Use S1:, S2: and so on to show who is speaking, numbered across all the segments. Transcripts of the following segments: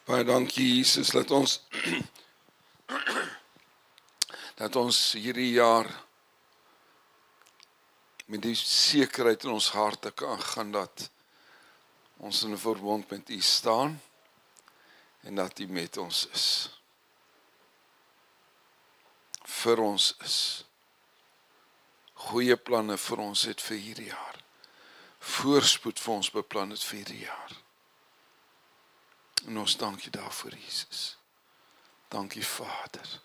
S1: Baie dankie Jesus, dat ons hierdie jaar met die sekerheid in ons harte kan gaan dat ons in 'n verbond met U staan en dat U met ons is. Vir ons is. Goeie planne vir ons het vir hierdie jaar. Voorspoed vir ons beplan het vir hierdie jaar. En ons dank U daarvoor, Jesus. Dankie, Vader.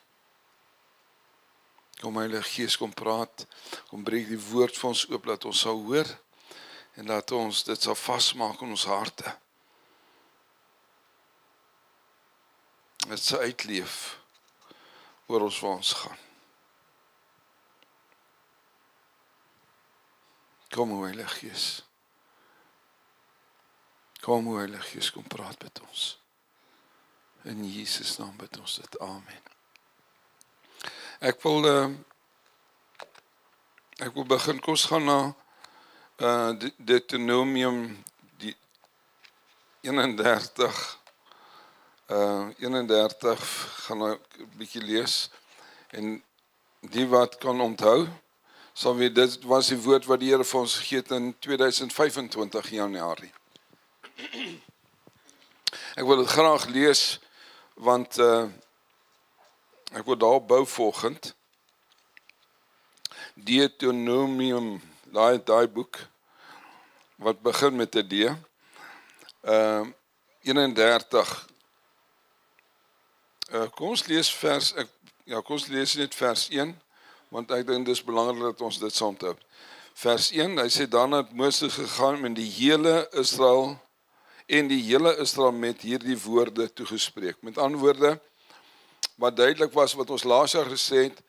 S1: Kom Heilige Gees, kom praat, kom breek die woord vir ons oop, dat ons sal hoor, en dat ons dit sal vasmaak in ons harte. Dit sal uitleef oor ons waar ons gaan. Kom Heilige Gees. Kom Heilige Gees, kom praat met ons. In Jesus naam bid ons dit. Amen. Ek wil begin, kom ons gaan na Deuteronomium 31 gaan nou 'n bietjie lees, en die wat kan onthou, sal weet, dit was die woord wat die Here vir ons gegee het in 2025 Januarie. Ek wil dit graag lees, want ek wil daarop bou volgend. Deuteronomium, daai boek, wat begin met 'n D, 31. Kom ons lees net vers 1, want ek dink dit is belangrik dat ons dit saam onthou. Vers 1, hy sê, daarna het Moses gegaan met die hele Israel, en die hele Israel met hierdie woorde toegespreek. Met ander woorde, wat duidelik was, wat ons laas jaar gesê het,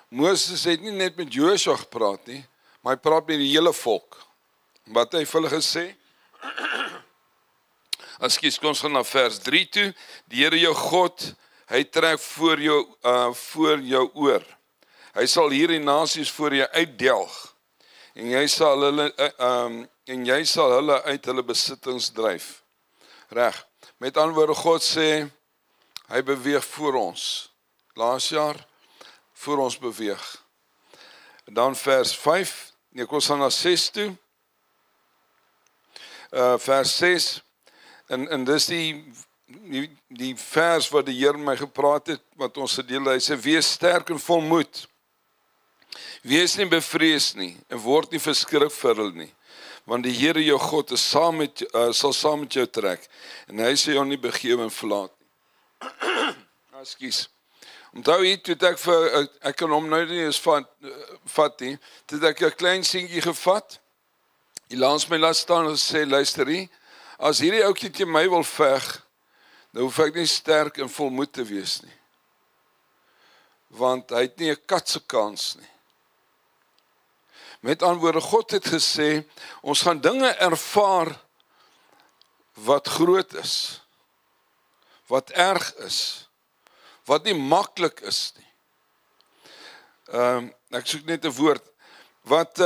S1: Moses het nie net met Joshua gepraat nie, maar hy praat met die hele volk. Wat hy vir hulle gesê? Kom ons gaan na vers 3 toe. Die Here jou God, hy trek voor jou oor. Hy sal hierdie nasies voor jou uitdelg, en jy sal hulle uit hulle besittings dryf. Reg. Met ander woorde, God sê, hy beweeg voor ons. Laas jaar, voor ons beweeg. Dan vers 5, kom ons gaan na 6 toe. Vers 6, en dis die vers wat die Here my gepraat het, wat ons gedeel, hy sê, wees sterk en volmoed. Wees nie bevrees nie, en word nie verskrik vir hulle nie, want die Here jou God is sal saam met jou trek, en hy sal jou nie begewe en verlaat nie. Ekskuus. Onthou hier, toe ek kan hom nou nie eens vat nie, toe ek 'n klein seentjie gevat, hy langs my laat staan en sê, luister hier, as hierdie ouetjie teen my wil veg, dan hoef ek nie sterk en volmoed te wees nie. Want hy het nie 'n katse kans nie. Met ander woorde, God het gesê, ons gaan dinge ervaar wat groot is, wat erg is, wat nie maklik is nie. Ek soek net 'n woord, wat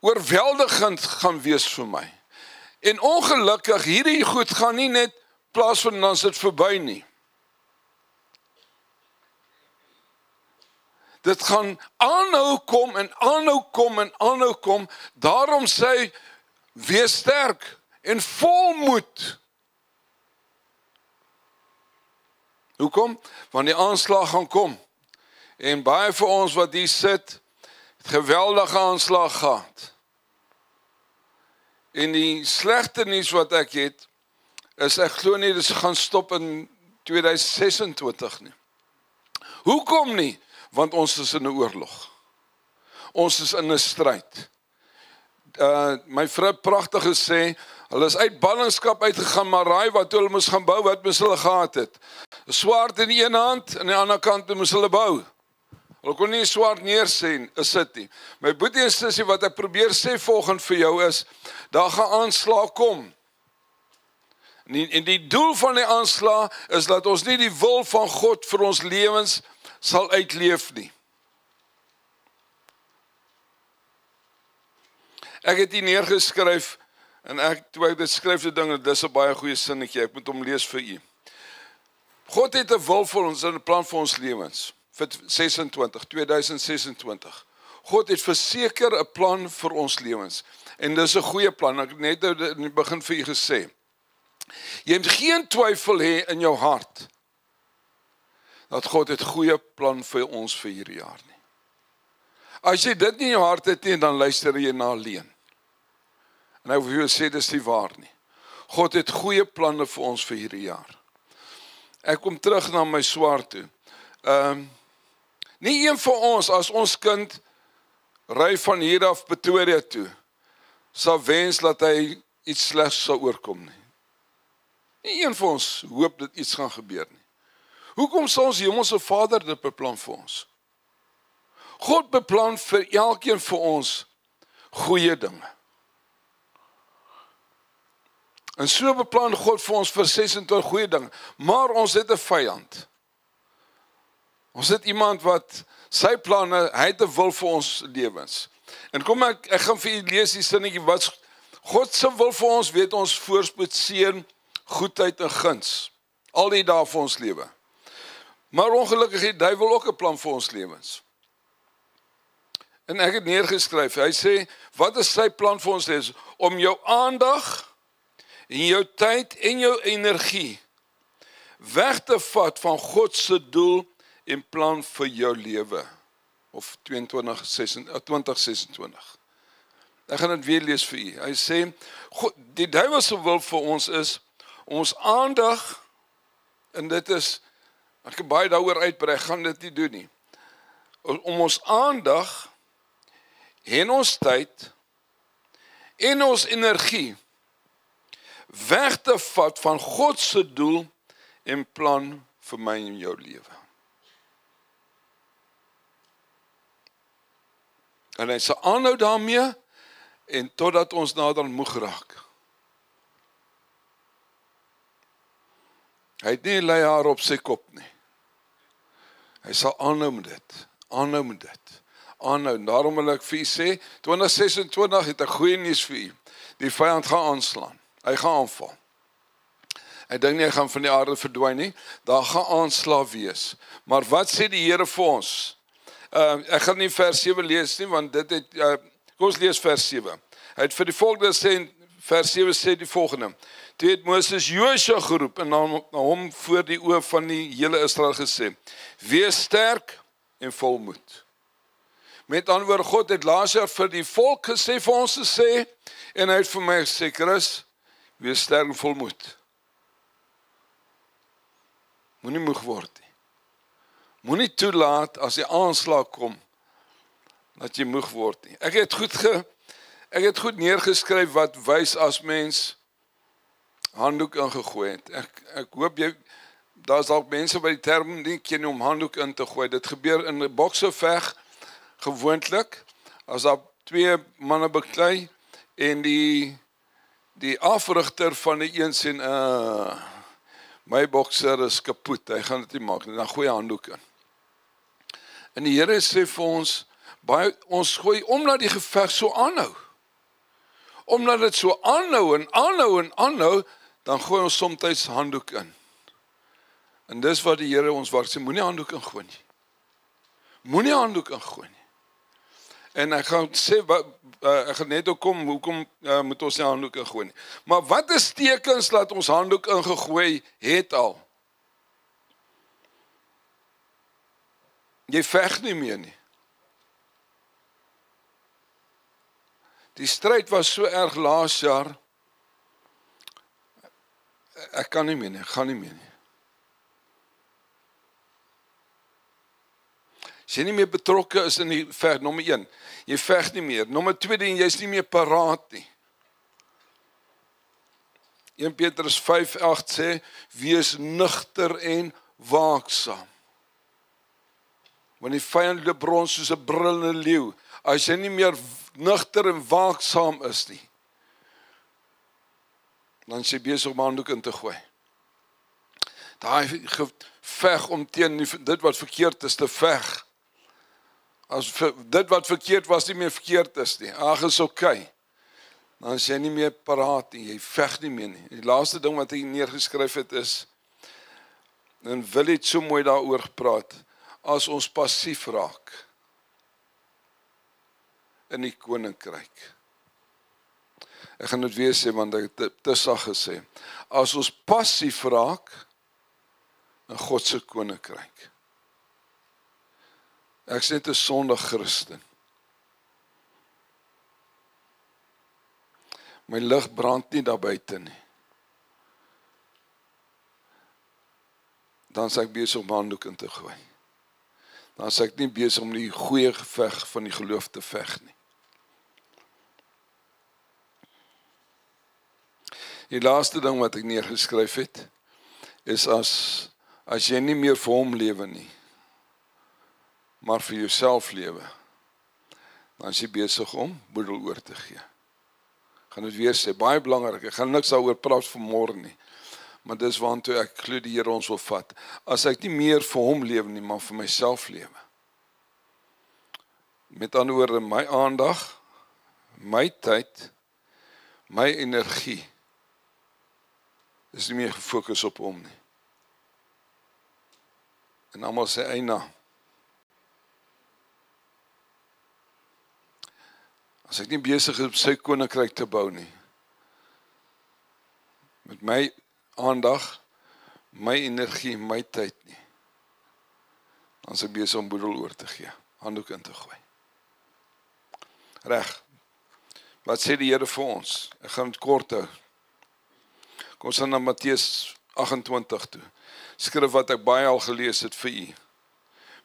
S1: oorweldigend gaan wees vir my. En ongelukkig, hierdie goed gaan nie net plaasvind en dan is dit verby nie. Dit gaan aanhou kom en aanhou kom en aanhou kom. Daarom sê, wees sterk en volmoed. Hoekom? Want die aanslag gaan kom. En baie vir ons wat hier sit, het geweldige aanslag gehad. En die slegte nuus wat ek het, is ek glo nie, dit gaan stop in 2026 nie. Hoekom nie? Want ons is in 'n oorlog. Ons is in 'n stryd. My vrou pragtig gesê, hulle is uit ballingskap uitgegaan, maar raai wat hulle moes gaan bou, wat moes hulle gehad het? 'n Swaard in die een hand, en die ander kant moes hulle bou. Hulle kon nie 'n swaard neersit nie. My boetie en sussie, wat ek probeer sê volgend vir jou is, daar gaan aanslag kom. En die doel van die aanslag is dat ons nie die wil van God vir ons lewens sal uitleef nie. Ek het hier neergeskryf, En toe ek dit skryf die ding, dis 'n baie goeie sinnetjie, ek moet hom lees vir u. God het 'n wil vir ons en 'n plan vir ons lewens, vir 2026. God het verseker 'n plan vir ons lewens, en dis 'n goeie plan, ek het net in die begin vir u gesê. Jy moet geen twyfel hê in jou hart, dat God het goeie plan vir ons vir hierdie jaar nie. As jy dit nie in jou hart het nie, dan luister jy na alleen. En ek wil sê, dis nie waar nie. God het goeie planne vir ons vir hierdie jaar. Ek kom terug na my swaar toe. Nie een van ons, as ons kind ry van hier af Pretoria toe, sal wens dat hy iets slegs sal oorkom nie. Nie een van ons hoop dat iets gaan gebeur nie. Hoekom sal ons Hemelse Vader dit beplan vir ons? God beplan vir elkeen vir ons goeie dinge. En so beplan God vir ons vir 26 goeie dinge, maar ons het 'n vyand. Ons het iemand wat sy planne, hy het 'n wil vir ons lewens. En kom ek gaan vir u lees die sinnetjie, wat God se wil vir ons, weet ons, voorspoed, seën, goedheid en guns, al die dae vir ons lewe. Maar ongelukkig het die duiwel ook 'n plan vir ons lewens. En ek het neergeskryf, hy sê, wat is sy plan vir ons lewens? Om jou aandag en jou tyd en jou energie weg te vat van God se doel en plan vir jou lewe, of 2026. Ek gaan dit weer lees vir u. Hy sê, die duiwel se wil vir ons is, om ons aandag, en dit is, ek kan baie daaroor uitbrei, ek gaan dit nie doen nie, om ons aandag, en ons tyd, en ons energie, weg te vat van God se doel en plan vir my en jou lewe. En hy sal aanhou daarmee, en totdat ons nader moeg raak. Hy het nie 'n lei haar op sy kop nie. Hy sal aanhou met dit, aanhou met dit, aanhou. En daarom wil ek vir u sê, 2026 het ek goeie nuus vir u. Die vyand gaan aanslaan. Hy gaan aanval. Ek dink nie hy gaan van die aarde verdwyn nie. Daar gaan aanslag wees. Maar wat sê die Here vir ons? Ek gaan nie vers 7 lees nie, want dit het, kom ons lees vers 7. Hy het vir die volk gesê, vers 7 sê die volgende. Toe het Moses Josua geroep en na hom voor die oë van die hele Israel gesê, wees sterk en volmoed. Met ander woorde, God het laas jaar vir die volk gesê, vir ons gesê, en hy het vir my gesê, Chris, wees sterk en volmoed. Moenie moeg word nie. Moenie toelaat as die aanslag kom, dat jy moeg word nie. Ek het goed neergeskryf wat wys as mens handdoek ingegooi het. Ek hoop daar's dalk mense by die term nie ken om handdoek in te gooi. Dit gebeur in 'n bokseveg gewoonlik, as daar twee manne beklei, en die afrigter van die een sê, my bokser is kapot, hy gaan dit nie maak nie, dan gooi hy handdoek in. En die Here sê vir ons, ons gooi, omdat die geveg so aanhou. Omdat dit so aanhou en aanhou en aanhou, dan gooi ons soms handdoek in. En dis wat die Here ons sê, moenie handdoek ingooi nie. Moenie handdoek ingooi nie. En ek gaan sê, ek gaan net ook kom, hoekom moet ons nie handdoek ingooi nie. Maar wat is tekens dat ons handdoek ingegooi het al? Jy veg nie meer nie. Die stryd was so erg laas jaar, ek kan nie meer nie, ek gaan nie meer nie. As jy nie meer betrokke is in die veg, nommer 1, jy veg nie meer. Nommer 2, jy is nie meer paraat nie. 1 Petrus 5:8 sê, wees nugter en waaksaam. Want die vyand loop rond soos 'n brullende leeu. As jy nie meer nugter en waaksaam is nie, dan is jy besig om handdoek in te gooi. Daai geveg om teen dit wat verkeerd is te veg. As dit wat verkeerd was nie meer verkeerd is nie, ag is oké. dan is jy nie meer paraat nie, jy veg nie meer nie. Die laaste ding wat ek neergeskryf het is, en Willie het so mooi daaroor gepraat, as ons passief raak in die koninkryk. Ek gaan dit weer sê, want ek het te sag gesê. As ons passief raak in God se koninkryk. Ek is net 'n sondige Christen. My lig brand nie daar buite nie. Dan is ek besig om handdoek in te gooi. Dan is ek nie besig om die goeie geveg van die geloof te veg nie. Die laaste ding wat ek neergeskryf het, is as jy nie meer vir hom lewe nie, maar vir jouself lewe, dan is jy besig om boedel oor te gee. Ek gaan dit weer sê, baie belangrik, ek gaan niks daaroor praat vanmôre nie, maar dis waartoe ek glo die Here ons wil vat. As ek nie meer vir hom lewe nie, maar vir myself lewe. Met ander woorde, my aandag, my tyd, my energie, is nie meer gefokus op hom nie. En almal sê eina. As ek nie besig is om sy koninkryk te bou nie, met my aandag, my energie, my tyd nie, dan is ek besig om boedel oor te gee, handdoek in te gooi. Reg. Wat sê die Here vir ons? Ek gaan dit kort hou. Kom ons gaan na Matteus 28 toe. Skrif wat ek baie al gelees het vir u,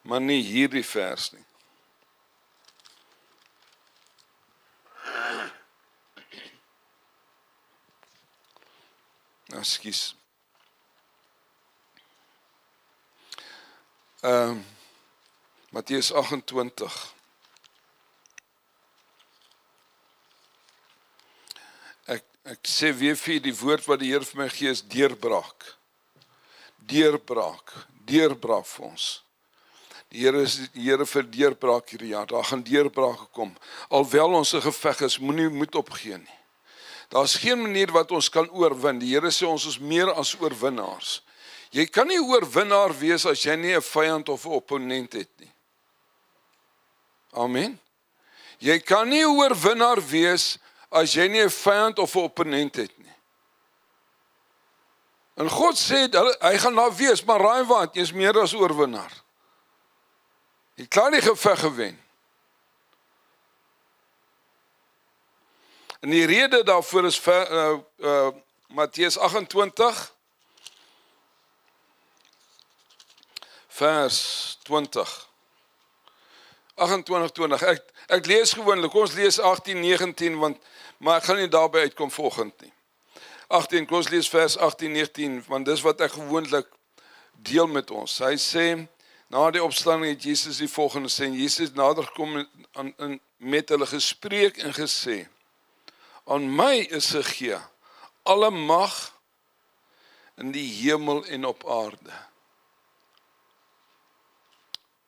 S1: maar nie hierdie vers nie. Ekskuus. Matteus 28. Ek sê weer vir die woord wat die Here vir my gee is deurbraak. Deurbraak vir ons. Die Here is die Here vir deurbraak hierdie jaar. Daar gaan deurbrake kom. Alhoewel ons 'n geveg is, moet opgee nie. Daar's geen manier wat ons kan oorwin. Die Here sê ons is meer as oorwinnaars. Jy kan nie oorwinnaar wees as jy nie 'n vyand of 'n opponent het nie. Amen. Jy kan nie oorwinnaar wees as jy nie 'n vyand of 'n opponent het nie. En God sê, hy gaan daar wees, maar raai wat, jy is meer as oorwinnaar. Jy klaar die geveg gewen. En die rede daarvoor is Matteus 28, vers 20. 28:20. Ek lees gewoonlik, ons lees 18:19, maar ek gaan nie daarby uitkom volgend nie. 18, kom ons lees vers 18:19, want dis wat ek gewoonlik deel met ons. Hy sê, na die opstanding het Jesus die volgende sê, Jesus nader gekom met hulle gespreek en gesê, aan my is gegee alle mag in die hemel en op aarde.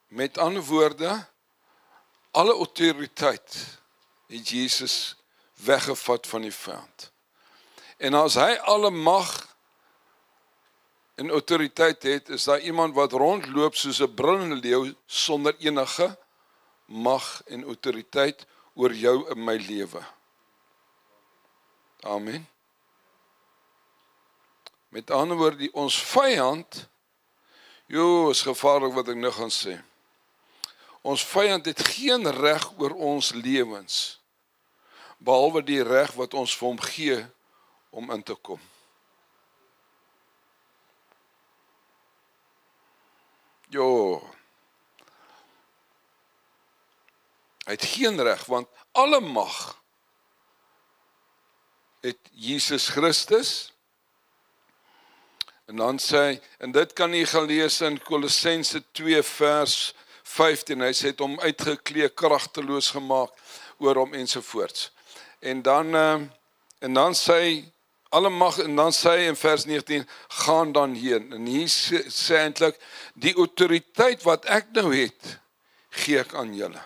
S1: Met ander woorde, alle autoriteit het Jesus weggevat van die vyand. En as hy alle mag en autoriteit het, is daar iemand wat rondloop soos 'n brullende leeu sonder enige mag en autoriteit oor jou in my lewe. Amen. Met ander woorde, ons vyand, is gevaarlik wat ek nou gaan sê. Ons vyand het geen reg oor ons lewens, behalwe die reg wat ons vir hom gee om in te kom. Hy het geen reg, want alle mag het Jesus Christus. En dan sê hy, en dit kan jy gaan lees in Kolossense 2 vers 15, hy sê het hom uitgeklee, kragteloos gemaak oor hom ensovoorts. En dan sê hy, alle mag, en dan sê hy in vers 19, gaan dan heen. En hier sê eintlik, die autoriteit wat ek nou het, gee ek aan julle.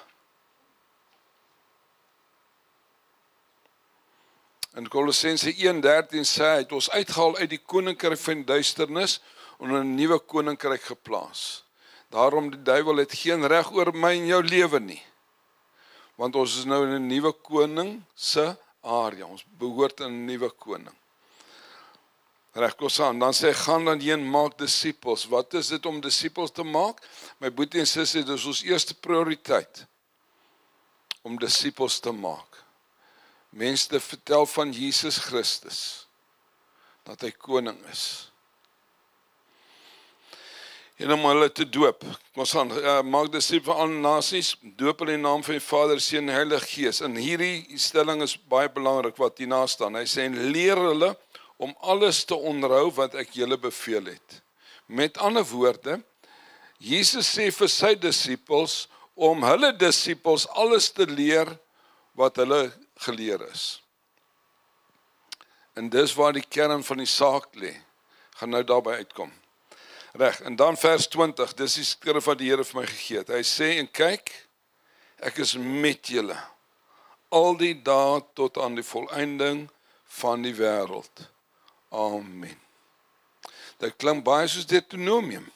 S1: In Kolossense 1:13 sê hy het ons uitgehaal uit die koninkryk van duisternis en in 'n nuwe koninkryk geplaas. Daarom die duiwel het geen reg oor my en jou lewe nie. Want ons is nou in 'n nuwe koning se area. Ons behoort in 'n nuwe koning. Reg, kom aan. Dan sê gaan dan heen maak disippels. Wat is dit om disippels te maak? My boetie en sussie, dis ons eerste prioriteit om disippels te maak. Mense te vertel van Jesus Christus, dat hy koning is. En om hulle te doop. Ons gaan maak disippels van alle nasies, doop hulle in die naam van die Vader, Seun en Heilige Gees. En hierdie stelling is baie belangrik wat hierna staan. Hy sê en leer hulle om alles te onderhou wat ek julle beveel het. Met ander woorde, Jesus sê vir sy disippels om hulle disippels alles te leer wat hulle geleer is. En dis waar die kern van die saak lê. Gaan nou daarby uitkom. Reg, en dan vers 20, dis die skrif wat die Here vir my gegee het. Hy sê en kyk, ek is met julle al die dae tot aan die volëinding van die wêreld. Amen. Dit klink baie soos Deuteronomium,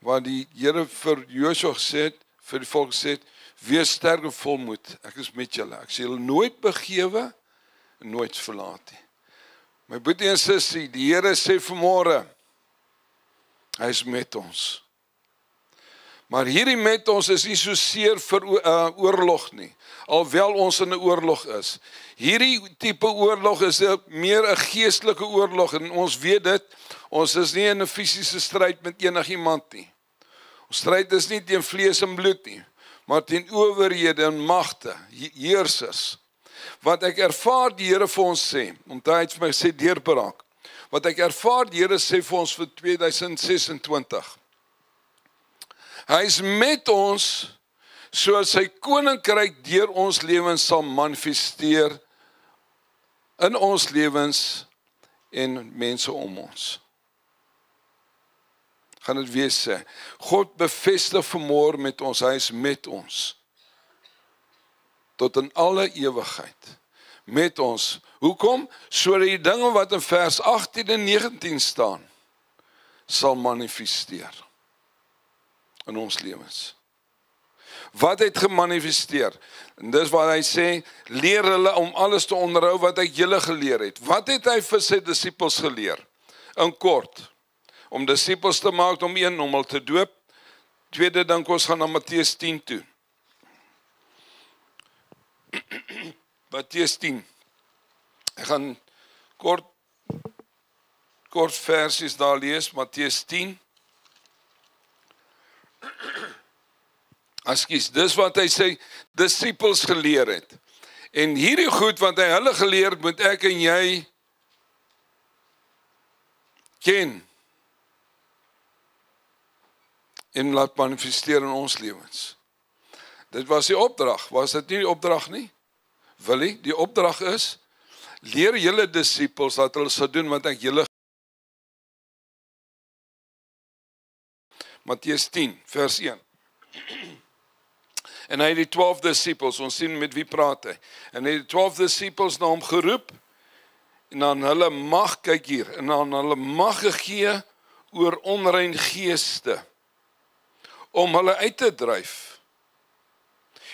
S1: waar die Here vir Josua gesê het, vir die volk gesê het, wees sterk en volmoed, ek is met julle. Ek sal julle nooit begewe en nooit verlaat nie. My boetie en sussie, die Here sê vanmôre, hy is met ons. Maar hierdie met ons is nie so seer vir oorlog nie, alhoewel ons in 'n oorlog is. Hierdie tipe oorlog is meer 'n geestelike oorlog en ons weet dit, ons is nie in 'n fisiese stryd met enigiemand nie. Ons stryd is nie teen vlees en bloed nie, maar teen owerhede en magte, heersers. Wat ek ervaar die Here vir ons sê, omdat hy het vir my sê deurbraak. Wat ek ervaar die Here sê vir ons vir 2026. Hy is met ons sodat sy koninkryk deur ons lewens sal manifesteer in ons lewens en mense om ons. Gaan dit weer sê. God bevestig vanmôre met ons, hy is met ons. Tot in alle ewigheid. Met ons. Hoekom? Sodat die dinge wat in vers 18 en 19 staan, sal manifesteer in ons lewens. Wat het gemanifesteer? En dis wat hy sê, leer hulle om alles te onderhou wat ek julle geleer het. Wat het hy vir sy disippels geleer? In kort, om disippels te maak, om hulle te doop. Tweede ding, ons gaan na Matteus 10 toe. Matteus 10. Ek gaan kort versies daar lees, Matteus 10. Ekskuus, dis wat hy sê disippels geleer het. En hierdie goed wat hy hulle geleer het, moet ek en jy ken en laat manifesteer in ons lewens. Dit was die opdrag, was dit nie die opdrag nie? Willie, die opdrag is, leer julle disippels dat hulle sal doen wat ek julle. Matteus 10, vers 1. En hy het die 12 disippels, ons sien met wie praat hy. En hy het die 12 disippels na hom geroep, en aan hulle mag, kyk hier, en aan hulle mag gegee oor onrein geeste, om hulle uit te dryf,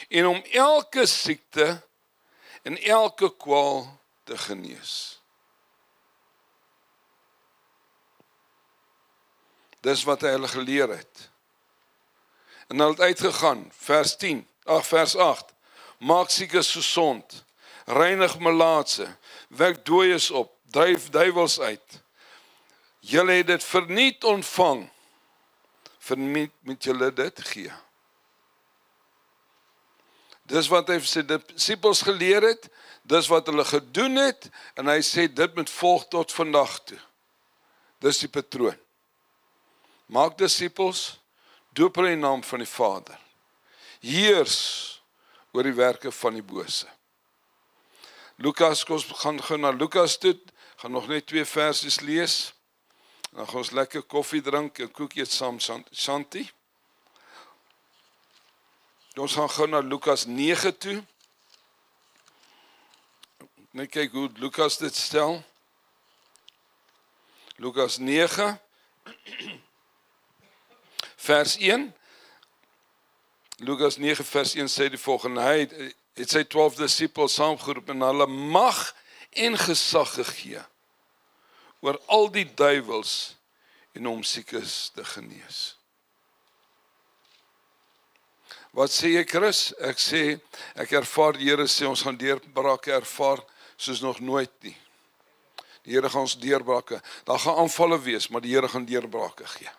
S1: en om elke siekte en elke kwaal te genees. Dis wat hy hulle geleer het. En hulle het uitgegaan, vers 8, maak siekes gesond, reinig melaatse, wek dooies op, dryf duiwels uit. Julle het dit verniet ontvang, verniet moet julle dit gee. Dis wat hy vir sy disippels geleer het, dis wat hulle gedoen het, en hy sê dit moet volg tot vandag toe. Dis die patroon. Maak disippels, doop hulle in die naam van die Vader. Heers oor die werke van die bose. Lukas, ons gaan na Lukas toe, gaan nog net 2 versies lees, dan gaan ons lekker koffie drink en koek eet saam Shanti. Ons gaan na Lukas 9 toe. Net kyk hoe Lukas dit stel. Lukas 9, vers 1. Lukas 9 vers 1 sê die volgende: Hy het sy 12 disippels saamgeroep en hulle mag en gesag gegee oor al die duiwels en om siekes te genees. Wat sê jy, Chris? Ek sê, ek ervaar die Here sê ons gaan deurbrake ervaar soos nog nooit nie. Die Here gaan ons deurbrake. Daar gaan aanvalle wees, maar die Here gaan deurbrake gee.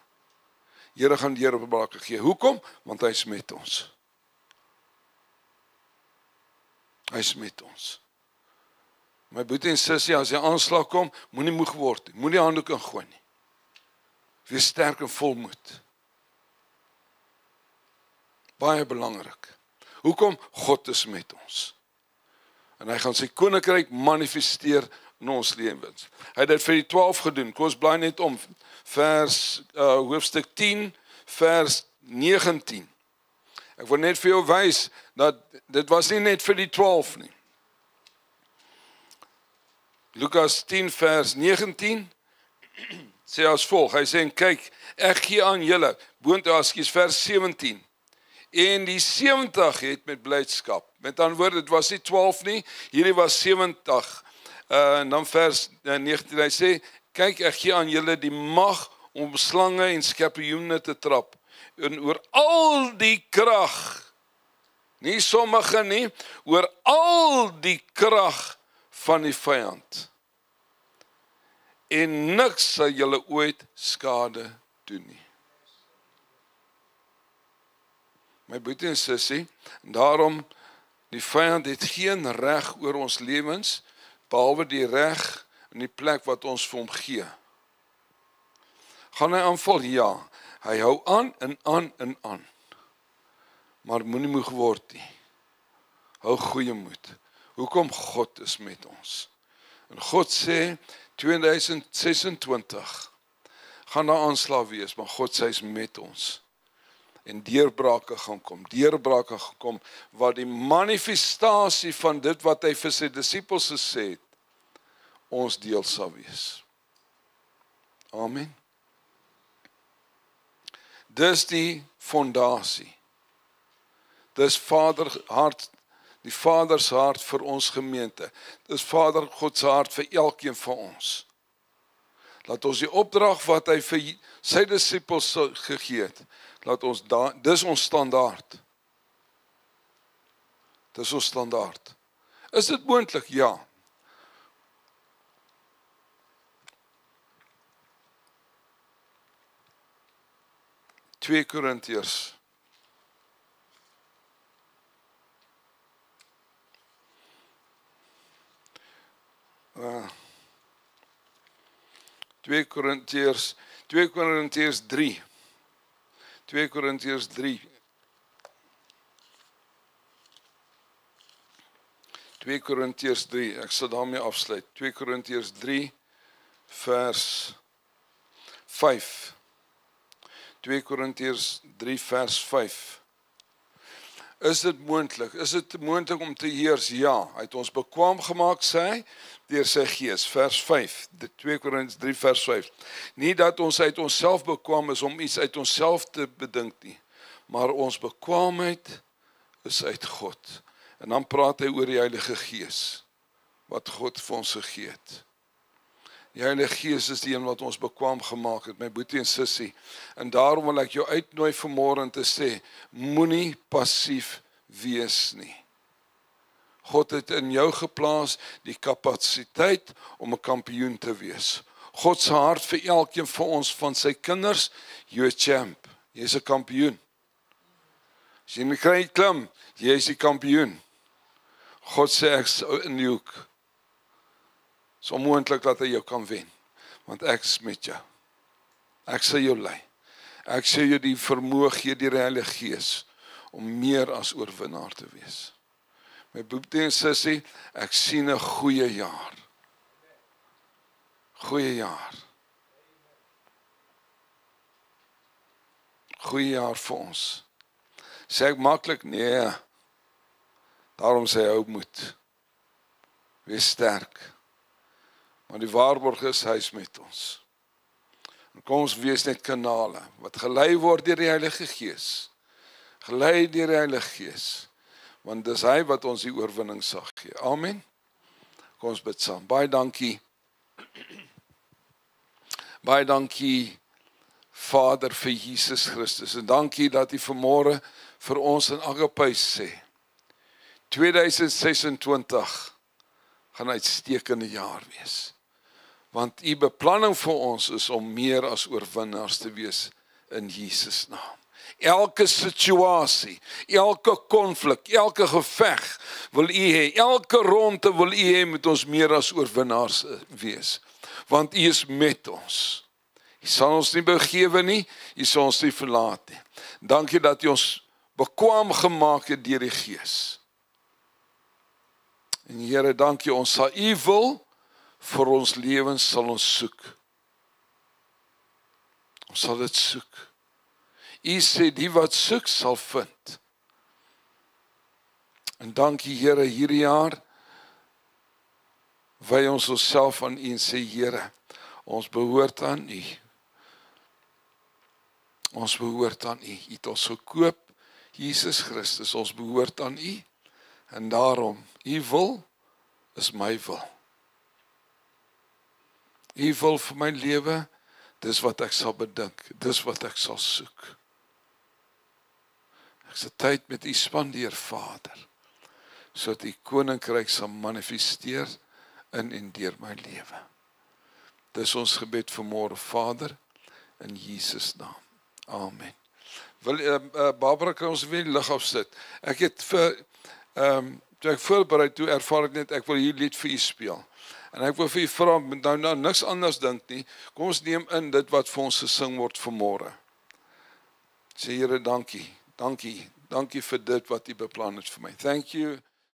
S1: Die Here gaan deurbrake gee. Hoekom? Want hy is met ons. Hy is met ons. My boetie en sussie, as jy aanslag kom, moenie moeg word nie. Moenie handdoek ingooi nie. Wees sterk en vol moed. Baie belangrik. Hoekom? God is met ons. En hy gaan sy koninkryk manifesteer in ons lewens. Hy het dit vir die 12 gedoen. Kom ons blaai net om. Hoofstuk 10, vers 19. Ek wil net vir jou wys dat dit was nie net vir die 12 nie. Lukas 10 vers 19 sê as volg. Hy sê, en kyk, ek gee aan julle, vers 17. En die 70 het met blydskap. Met ander woorde, dit was nie 12 nie, hierdie was 70. En dan vers 19, hy sê, kyk, ek gee aan julle die mag om slange en skorpioene te trap. En oor al die krag, nie sommige nie, oor al die krag van die vyand. En niks sal julle ooit skade doen nie. My boetie en sussie, en daarom, die vyand het geen reg oor ons lewens, behalwe die reg in die plek wat ons vir hom gee. Gaan hy aanval? Ja. Hy hou aan en aan en aan. Maar moenie moeg word nie. Hou goeie moed. Hoekom? God is met ons. En God sê, 2026 gaan daar aanslag wees, maar God sê hy is met ons. En deurbrake gaan kom, wat die manifestasie van dit wat hy vir sy disippels gesê het, ons deel sal wees. Amen. Dis die fondasie. Dis die Vader se hart vir ons gemeente. Dis Vader God se hart vir elkeen van ons. Laat ons die opdrag wat hy vir sy disippels gegee het, laat ons dis ons standaard. Dis ons standaard. Is dit moontlik? Ja. Twee Korintiërs. 2 Korintiërs 3. 2 Korintiërs 3. 2 Korintiërs 3. Ek sal daarmee afsluit. 2 Korintiërs 3 vers 5. 2 Korintiërs 3 vers 5. Is dit moontlik? Is dit moontlik om te heers? Ja, hy het ons bekwaam gemaak, sê hy, deur sy gees. Vers 5, 2 Korintiërs 3 vers 5. Nie dat ons uit onsself bekwaam is om iets uit onsself te bedink nie, maar ons bekwaamheid is uit God. En dan praat hy oor die Heilige Gees, wat God vir ons gegee het. Die Heilige Gees is die een wat ons bekwaam gemaak het, my boetie en sussie. En daarom wil ek jou uitnooi vanmôre om te sê, moenie passief wees nie. God het in jou geplaas die kapasiteit om 'n kampioen te wees. God se hart vir elkeen van ons, van sy kinders, you're a champ. Jy is 'n kampioen. As jy nie klim, jy is die kampioen. God sê ek is in die hoek. So onmoontlik dat hy jou kan wen, want ek is met jou. Ek sal jou lei. Ek sê jou die vermoë gee die Heilige Gees om meer as oorwinnaar te wees. My boetie en sussie, ek sien 'n goeie jaar. Goeie jaar. Goeie jaar vir ons. Sê ek maklik? Nee. Daarom sê hy hou moed. Wees sterk. Maar die waarborg is, hy is met ons. En kom ons wees net kanale, wat gelei word deur die Heilige Gees. Gelei deur die Heilige Gees. Want dis hy wat ons die oorwinning sal gee. Amen. Kom ons bid saam. Baie dankie. Baie dankie, Vader, vir Jesus Christus. En dankie dat U vanmôre vir ons in Agape sê. 2026 gaan 'n uitstekende jaar wees. Want U beplanning vir ons is om meer as oorwinnaars te wees in Jesus naam. Elke situasie, elke konflik, elke geveg wil U hê, elke ronde wil U hê met ons meer as oorwinnaars wees. Want U is met ons. U sal ons nie begewe nie, U sal ons nie verlaat nie. Dankie dat U ons bekwaam gemaak het deur die Gees. En Here, dankie, ons sal U wil vir ons lewens sal ons soek. Ons sal dit soek. U sê die wat soek sal vind. En dankie Here, hierdie jaar wy ons onsself aan U en sê Here, ons behoort aan U. Ons behoort aan U. U het ons gekoop, Jesus Christus, ons behoort aan U. En daarom, U wil is my wil. U wil vir my lewe, dis wat ek sal bedink, dis wat ek sal soek. Ek sal tyd met U spandeer, Vader, sodat U koninkryk sal manifesteer in en deur my lewe. Dis ons gebed vanmôre, Vader, in Jesus naam. Amen. Barbara, kan ons weer die lig afsit? Ek het toe ek voorberei, toe ervaar ek net, ek wil hier lied vir U speel. En ek wil vir U vra, nou niks anders dink nie, kom ons neem in dit wat vir ons gesing word vanmôre. Sê Here, dankie vir dit wat U beplan het vir my. Thank you.